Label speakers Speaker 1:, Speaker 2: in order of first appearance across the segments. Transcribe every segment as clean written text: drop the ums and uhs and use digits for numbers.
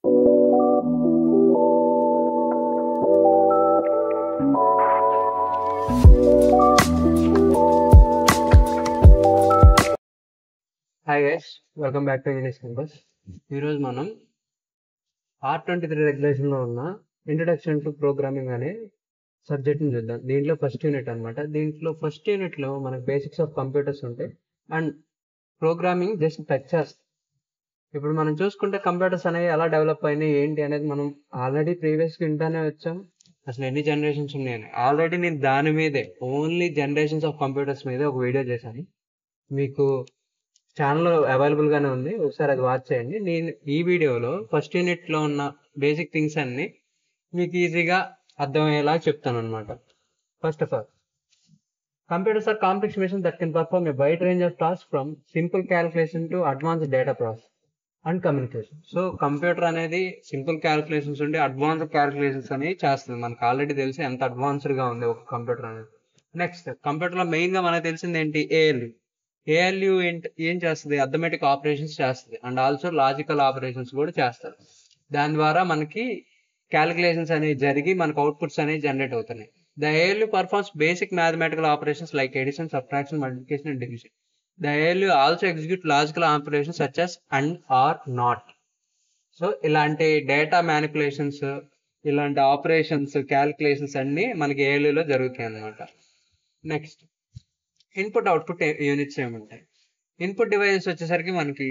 Speaker 1: Hi guys, welcome back to English campus. ఈరోజు మనం R23 రెగ్యులేషన్లో ఉన్న ఇంట్రడక్షన్ టు ప్రోగ్రామింగ్ అనే సబ్జెక్ట్ని చూద్దాం. దీంట్లో ఫస్ట్ యూనిట్ అనమాట. దీంట్లో ఫస్ట్ యూనిట్లో మనకు బేసిక్స్ ఆఫ్ కంప్యూటర్స్ ఉంటాయి అండ్ ప్రోగ్రామింగ్ జస్ట్ టచ్ చేస్తాం. ఇప్పుడు మనం చూసుకుంటే కంప్యూటర్స్ అనేవి ఎలా డెవలప్ అయినాయి ఏంటి అనేది మనం ఆల్రెడీ ప్రీవియస్గా వింటానే వచ్చాం. అసలు ఎన్ని జనరేషన్స్ ఉన్నాయని ఆల్రెడీ నేను దాని మీదే ఓన్లీ జనరేషన్స్ ఆఫ్ కంప్యూటర్స్ మీదే ఒక వీడియో చేశాను. మీకు ఛానల్ అవైలబుల్గానే ఉంది, ఒకసారి అది వాచ్ చేయండి. నేను ఈ వీడియోలో ఫస్ట్ యూనిట్లో ఉన్న బేసిక్ థింగ్స్ అన్ని మీకు ఈజీగా అర్థమయ్యేలా చెప్తాను అనమాట. First of all, computers are complex machines that can perform a wide range of tasks from simple calculation to advanced data processing and communication. So computer అనేది సింపుల్ క్యాలిక్యులేషన్స్ ఉండి అడ్వాన్స్డ్ క్యాలిక్యులేషన్స్ అనేవి చేస్తుంది. మనకు ఆల్రెడీ తెలిసి ఎంత అడ్వాన్స్డ్గా ఉంది ఒక computer అనేది. నెక్స్ట్, కంప్యూటర్లో మెయిన్గా మనకు తెలిసింది ఏంటి? ఏఎల్యూ ఏం చేస్తుంది? అథమెటిక్ ఆపరేషన్స్ చేస్తుంది అండ్ ఆల్సో లాజికల్ ఆపరేషన్స్ కూడా చేస్తారు. దాని ద్వారా మనకి క్యాలిక్యులేషన్స్ అనేవి జరిగి మనకు అవుట్పుట్స్ అనేవి జనరేట్ అవుతున్నాయి. The ALU performs basic mathematical operations like addition, subtraction, multiplication, and division. The ALU also executes logical operations such as and, or, not. So ఇలాంటి డేటా మ్యానిపులేషన్స్, ఇలాంటి ఆపరేషన్స్, క్యాలిక్యులేషన్స్ అన్నీ మనకి ఏఎల్యూలో జరుగుతాయి అన్నమాట. నెక్స్ట్, ఇన్పుట్ అవుట్పుట్ యూనిట్స్ ఏముంటాయి? Input devices వచ్చేసరికి మనకి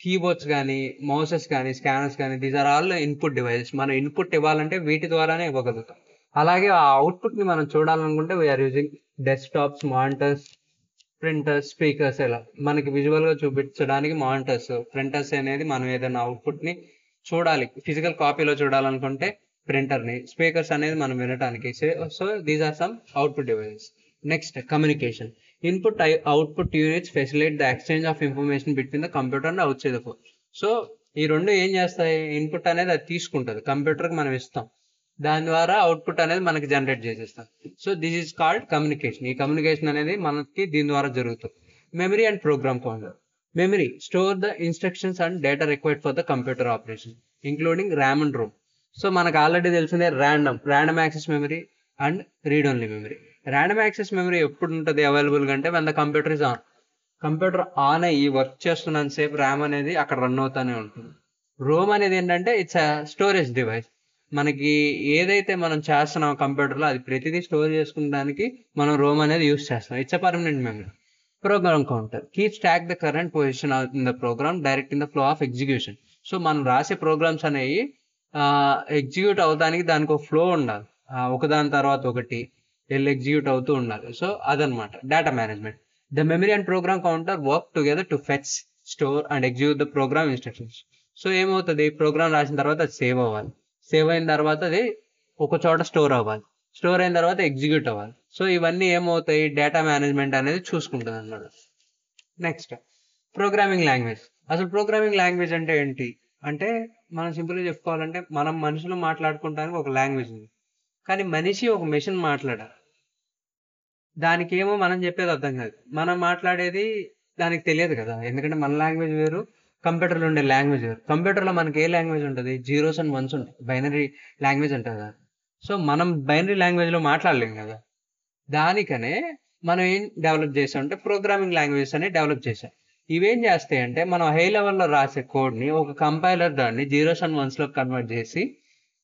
Speaker 1: keyboards కానీ, మౌసెస్ కానీ, స్కానర్స్ కానీ, these are all input devices. మనం ఇన్పుట్ ఇవ్వాలంటే వీటి ద్వారానే ఇవ్వగలుగుతాం. అలాగే ఆ అవుట్పుట్ని మనం చూడాలనుకుంటే we are using desktops, monitors, printers, speakers. ఇలా మనకి విజువల్గా చూపించడానికి మానిటర్స్, ప్రింటర్స్ అనేది మనం ఏదైనా అవుట్పుట్ని చూడాలి, ఫిజికల్ కాపీలో చూడాలనుకుంటే ప్రింటర్ని, స్పీకర్స్ అనేది మనం వినడానికి. So these are some output devices. Next, communication. Input output units facilitate the exchange of information between the computer and outside the phone. So ఈ రెండు ఏం చేస్తాయి? ఇన్పుట్ అనేది అది తీసుకుంటుంది, కంప్యూటర్కి మనం ఇస్తాం, దాని ద్వారా అవుట్పుట్ అనేది మనకి జనరేట్ చేసేస్తాం. So this is called communication. ఈ కమ్యూనికేషన్ అనేది మనకి దీని ద్వారా జరుగుతుంది. Memory and program counter. Memory store the instructions and data required for the computer operation including RAM and Rome. So మనకు ఆల్రెడీ తెలిసిందే random access memory and read only memory. Random access memory ఎప్పుడు ఉంటుంది అవైలబుల్గా అంటే when the computer is on. Computer on అయ్యి work చేస్తున్నంత సేపు RAM అనేది అక్కడ రన్ అవుతానే ఉంటుంది. రోమ్ అనేది ఏంటంటే ఇట్స్ స్టోరేజ్ డివైస్. మనకి ఏదైతే మనం చేస్తున్నాం కంప్యూటర్లో అది ప్రతిదీ స్టోర్ చేసుకునేదానికి మనం రోమ్ అనేది యూస్ చేస్తాం. It's a permanent memory. Program counter keeps track the current position in the program direct in the flow of execution. So మనం రాసే ప్రోగ్రామ్స్ అనేవి ఎగ్జిక్యూట్ అవడానికి దానికి ఒక ఫ్లో ఉండాలి, ఒకదాని తర్వాత ఒకటి వెళ్ళి ఎగ్జిక్యూట్ అవుతూ ఉండాలి. సో అదనమాట data management. The memory and program counter work together to fetch, store and execute the program instructions. So ఏమవుతుంది? ప్రోగ్రామ్ రాసిన తర్వాత అది సేవ్ అవ్వాలి, సేవ్ అయిన తర్వాత అది ఒక చోట స్టోర్ అవ్వాలి, స్టోర్ అయిన తర్వాత ఎగ్జిక్యూట్ అవ్వాలి. సో ఇవన్నీ ఏమవుతాయి? డేటా మేనేజ్మెంట్ అనేది చూసుకుంటుంది అన్నమాట. Next, programming language. అసలు ప్రోగ్రామింగ్ లాంగ్వేజ్ అంటే ఏంటి అంటే మనం సింపుల్గా చెప్పుకోవాలంటే మనం మనుషులు మాట్లాడుకోవడానికి ఒక లాంగ్వేజ్ ఉంది, కానీ మనిషి ఒక మెషిన్ మాట్లాడాలి. దానికి ఏమో మనం చెప్పేది అర్థం కాదు, మనం మాట్లాడేది దానికి తెలియదు కదా, ఎందుకంటే మన లాంగ్వేజ్ వేరు, కంప్యూటర్లో ఉండే లాంగ్వేజ్ వేరు. కంప్యూటర్లో మనకి ఏ లాంగ్వేజ్ ఉంటుంది? జీరోస్ అండ్ వన్స్ ఉంటాయి, బైనరీ లాంగ్వేజ్ ఉంటుంది కదా. సో మనం బైనరీ లాంగ్వేజ్లో మాట్లాడలేం కదా. దానికనే మనం ఏం డెవలప్ చేసాం అంటే ప్రోగ్రామింగ్ లాంగ్వేజెస్ అని డెవలప్ చేసాం. ఇవేం చేస్తాయి అంటే మనం హై లెవెల్లో రాసే కోడ్ని ఒక కంపైలర్ దాన్ని జీరోస్ అండ్ వన్స్లో కన్వర్ట్ చేసి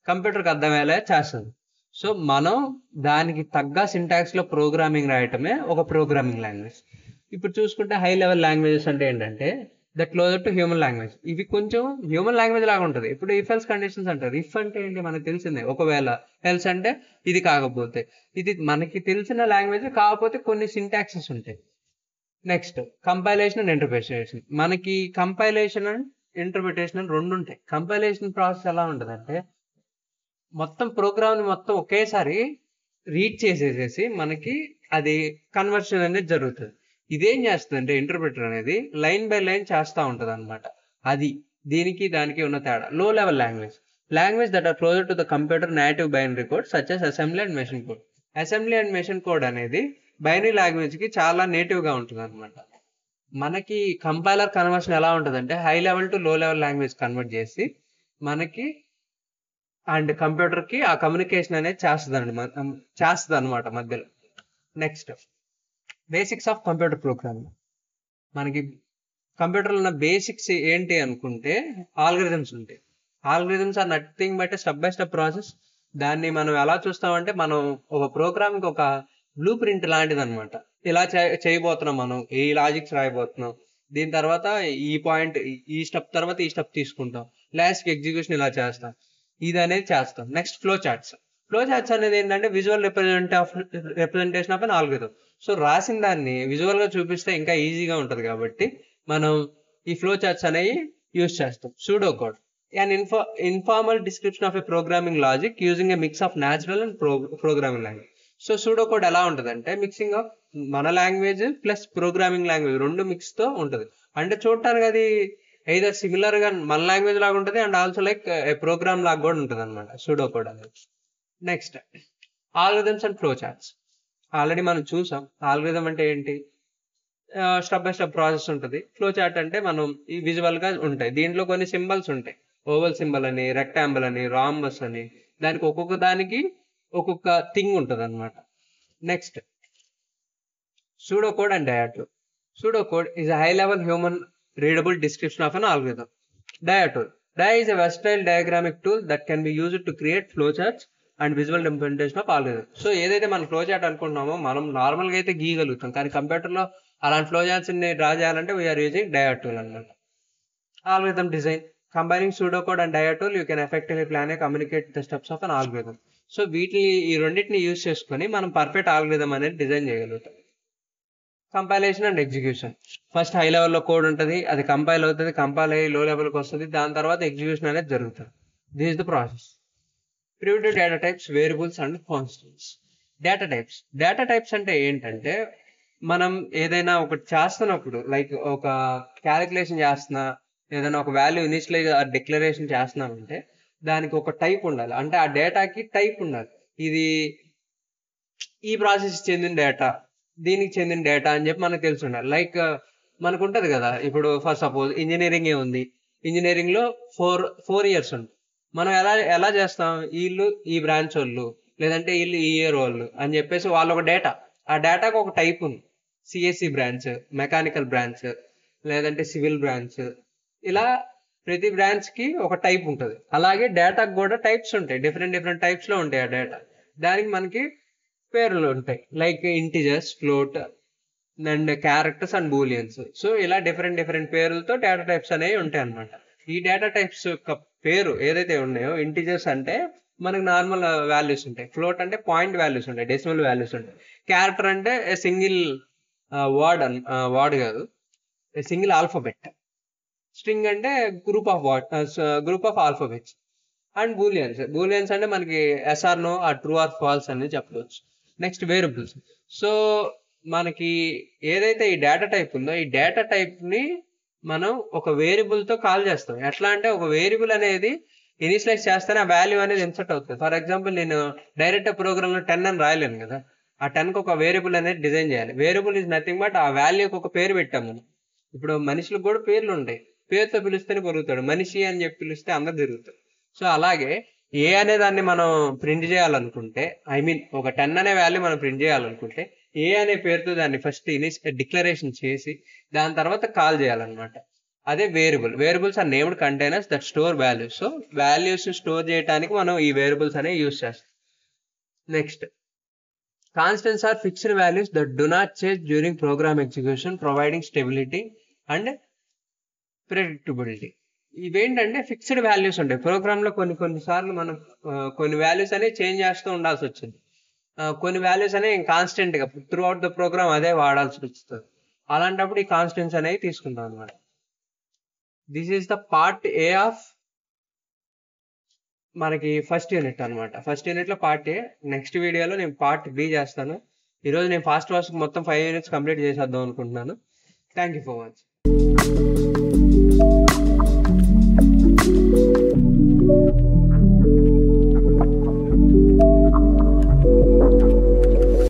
Speaker 1: కంప్యూటర్కి అర్థమయ్యేలా చేస్తుంది. సో మనం దానికి తగ్గ సింటాక్స్లో ప్రోగ్రామింగ్ రాయటమే ఒక ప్రోగ్రామింగ్ లాంగ్వేజ్. ఇప్పుడు చూసుకుంటే హై లెవెల్ లాంగ్వేజెస్ అంటే ఏంటంటే the closer to human language. ఇవి కొంచెం హ్యూమన్ లాంగ్వేజ్ లాగా ఉంటుంది. ఇప్పుడు ఇఫ్ ఎల్స్ కండిషన్స్ అంటారు. ఇఫ్ అంటే ఏంటి మనకు తెలిసిందే, ఒకవేళ, ఎల్స్ అంటే ఇది కాకపోతే. ఇది మనకి తెలిసిన లాంగ్వేజ్ కాకపోతే కొన్ని సింటాక్సెస్ ఉంటాయి. Next, compilation and interpretation. మనకి కంపైలేషన్ అండ్ ఇంటర్ప్రిటేషన్ అని రెండు ఉంటాయి. కంపైలేషన్ ప్రాసెస్ ఎలా ఉంటుంది అంటే మొత్తం ప్రోగ్రామ్ని మొత్తం ఒకేసారి రీడ్ చేసేసేసి మనకి అది కన్వర్షన్ అనేది జరుగుతుంది. ఇదేం చేస్తుంది అంటే ఇంటర్ప్రిటర్ అనేది లైన్ బై లైన్ చేస్తూ ఉంటుంది అనమాట. అది దీనికి దానికి ఉన్న తేడా. Low level language that are closer to the computer native binary code such as assembly and machine code. Assembly and machine code అనేది బైనరీ లాంగ్వేజ్కి చాలా నేటివ్గా ఉంటుంది అనమాట. మనకి కంపైలర్ కన్వర్షన్ ఎలా ఉంటుంది అంటే హై లెవెల్ టు లో లెవెల్ లాంగ్వేజ్ కన్వర్ట్ చేసి మనకి అండ్ కంప్యూటర్కి ఆ కమ్యూనికేషన్ అనేది చేస్తుంది అనమాట మధ్యలో. Next basics of computer programming. మనకి కంప్యూటర్లో ఉన్న బేసిక్స్ ఏంటి అనుకుంటే ఆల్గరిథమ్స్ ఉంటాయి. Algorithms are nothing but step by step process. దాన్ని మనం ఎలా చూస్తామంటే మనం ఒక ప్రోగ్రామ్కి ఒక బ్లూ ప్రింట్ లాంటిది అనమాట. ఇలా చేయబోతున్నాం, మనం ఈ లాజిక్స్ రాయబోతున్నాం, దీని తర్వాత ఈ పాయింట్ ఈ స్టెప్ తర్వాత ఈ స్టెప్ తీసుకుంటాం, లాస్ట్ ఎగ్జిక్యూషన్ ఇలా చేస్తాం, ఇది అనేది చేస్తాం. Next flow charts. Flow charts అనేది ఏంటంటే visual representation of an algorithm. So రాసిన దాన్ని విజువల్ గా చూపిస్తే ఇంకా ఈజీగా ఉంటది కాబట్టి మనం ఈ ఫ్లో చార్ట్స్ అనేవి యూజ్ చేస్తాం. Pseudo code and informal description of a programming logic using a mix of natural and programming language. So pseudo code ఎలా ఉంటదంటే మిక్సింగ్ ఆఫ్ మన లాంగ్వేజ్ ప్లస్ ప్రోగ్రామింగ్ లాంగ్వేజ్ రెండు మిక్స్ తో ఉంటది. అంటే చూడటానికి అది either సిమిలర్ గా మన లాంగ్వేజ్ లాగా ఉంటుంది అండ్ ఆల్సో లైక్ ప్రోగ్రామ్ లాగా కూడా ఉంటుంది అనమాట సూడో కోడ్ అనేది. Next algorithms and flow charts. Already మనం చూసాం ఆల్గరిథం అంటే ఏంటి, స్టెప్ బై స్టెప్ ప్రాసెస్ ఉంటుంది. ఫ్లో చార్ట్ అంటే మనం ఈ విజువల్ గా ఉంటాయి, దీంట్లో కొన్ని సింబల్స్ ఉంటాయి, ఓవల్ సింబల్ అని, రెక్టాంబుల్ అని, రాంబస్ అని, దానికి ఒక్కొక్క దానికి ఒక్కొక్క థింగ్ ఉంటుంది అనమాట. నెక్స్ట్ సూడో కోడ్ అండ్ డయాటూల్. Pseudo code is a high-level human readable description of an algorithm. Dia is a versatile diagrammic tool that can be used to create flowcharts and visual representation of algorithm. So ఏదైతే మనం flow chart అనుకుంటున్నామో మనం normal గా అయితే గీయగలుగుతాం, కానీ computer లో అలాంటి flow charts ని డ్రా చేయాలంటే వీఆర్ యూజింగ్ dia tool అన్నమాట. Algorithm design. Combining pseudocode and dia tool, you can effectively plan and communicate the steps of an algorithm. So వీటిని ఈ రెండింటిని యూజ్ చేసుకొని మనం పర్ఫెక్ట్ ఆల్గరిథం అనేది డిజైన్ చేయగలుగుతాం. Compilation and execution. First high లెవెల్లో code ఉంటుంది, అది కంపైల్ అవుతుంది, కంపైల్ అయ్యి లో లెవెల్కి వస్తుంది, దాని తర్వాత ఎగ్జిక్యూషన్ అనేది జరుగుతుంది. This is the process. Primitive data types, variables and constants. Data types అంటే ఏంటంటే మనం ఏదైనా ఒకటి చేస్తున్నప్పుడు, లైక్ ఒక క్యాలిక్యులేషన్ చేస్తున్నా, ఏదైనా ఒక వాల్యూ ఇనిషియలైజ్ డిక్లరేషన్ చేస్తున్నామంటే దానికి ఒక టైప్ ఉండాలి, అంటే ఆ డేటాకి టైప్ ఉండాలి. ఇది ఈ ప్రాసెస్ చెందిన డేటా, దీనికి చెందిన డేటా అని చెప్పి మనకు తెలిసి ఉండాలి. లైక్ మనకు ఉంటుంది కదా, ఇప్పుడు ఫస్ట్ సపోజ్ ఇంజనీరింగ్ ఉంది, ఇంజనీరింగ్ లో ఫోర్ ఇయర్స్ ఉంది. మనం ఎలా చేస్తాం, వీళ్ళు ఈ బ్రాంచ్ వాళ్ళు, లేదంటే వీళ్ళు ఈ ఇయర్ వాళ్ళు అని చెప్పేసి వాళ్ళు ఒక డేటా, ఆ డేటాకు ఒక టైప్ ఉంది, సిఎస్సి బ్రాంచ్, మెకానికల్ బ్రాంచ్, లేదంటే సివిల్ బ్రాంచ్, ఇలా ప్రతి బ్రాంచ్ కి ఒక టైప్ ఉంటుంది. అలాగే డేటాకు కూడా టైప్స్ ఉంటాయి, డిఫరెంట్ టైప్స్ లో ఉంటాయి ఆ డేటా. దానికి మనకి పేర్లు ఉంటాయి, like integers, float and characters and booleans. So ఇలా డిఫరెంట్ పేర్లతో డేటా టైప్స్ అనేవి ఉంటాయి అన్నమాట. ఈ డేటా టైప్స్ యొక్క పేరు ఏదైతే ఉన్నాయో, ఇంటిజర్స్ అంటే మనకు నార్మల్ వాల్యూస్ ఉంటాయి, ఫ్లోట్ అంటే పాయింట్ వాల్యూస్ ఉంటాయి, డెసిమల్ వాల్యూస్ ఉంటాయి, క్యారెక్టర్ అంటే సింగిల్ వర్డ్ కాదు, సింగిల్ ఆల్ఫాబెట్, స్ట్రింగ్ అంటే గ్రూప్ ఆఫ్ ఆల్ఫాబెట్స్, అండ్ బూలియన్స్ అంటే మనకి ఎస్ఆర్ నో, ఆ ట్రూ ఆర్ ఫాల్స్ అని చెప్పవచ్చు. Next variables. సో మనకి ఏదైతే ఈ డేటా టైప్ ఉందో, ఈ డేటా టైప్ ని మనం ఒక వేరియబుల్ తో కాల్ చేస్తాం. ఎట్లా అంటే ఒక వేరియబుల్ అనేది ఇనిషియలైజ్ చేస్తేనే ఆ వాల్యూ అనేది ఇన్సర్ట్ అవుతుంది. ఫర్ ఎగ్జాంపుల్ నేను డైరెక్ట్ ప్రోగ్రామ్ లో 10 అని రాయలేను కదా, ఆ 10 కి ఒక వేరియబుల్ అనేది డిజైన్ చేయాలి. వేరియబుల్ ఇస్ నథింగ్ బట్ ఆ వాల్యూకి ఒక పేరు పెట్టాము మనం. ఇప్పుడు మనుషులకు కూడా పేర్లు ఉంటాయి, పేరుతో పిలిస్తేనే పెరుగుతాడు, మనిషి అని చెప్పి పిలిస్తే అందరు తిరుగుతారు. సో అలాగే ఏ అనే దాన్ని మనం ప్రింట్ చేయాలనుకుంటే, ఐ మీన్ ఒక 10 అనే వాల్యూ మనం ప్రింట్ చేయాలనుకుంటే ఏ అనే పేరుతో దాన్ని ఫస్ట్ డిక్లరేషన్ చేసి దాని తర్వాత కాల్ చేయాలన్నమాట. అదే variables are named containers that store values. So values store చేయడానికి మనం ఈ వేరియబుల్స్ అనేవి యూజ్ చేస్తాం. Next constants are fixed values that do not change during program execution, providing stability and predictability. ఇవేంటంటే ఫిక్స్డ్ వాల్యూస్ ఉంటాయి program లో. కొన్నిసార్లు మనం కొన్ని వాల్యూస్ అనేవి చేంజ్ చేస్తూ ఉండాల్సి వచ్చింది, కొన్ని వాల్యూస్ అనేవి కాన్స్టెంట్ గా త్రూ అవుట్ ద ప్రోగ్రామ్ అదే వాడాల్సి వస్తుంది. అలాంటప్పుడు ఈ కాన్స్టెంట్స్ అనేవి తీసుకుంటాం అనమాట. This is the part A of మనకి ఫస్ట్ యూనిట్ అనమాట. ఫస్ట్ యూనిట్ లో పార్ట్ ఏ. నెక్స్ట్ వీడియోలో నేను పార్ట్ బి చేస్తాను. ఈరోజు నేను ఫాస్ట్ మొత్తం 5 యూనిట్స్ కంప్లీట్ చేసేద్దాం అనుకుంటున్నాను. Thank you for watching.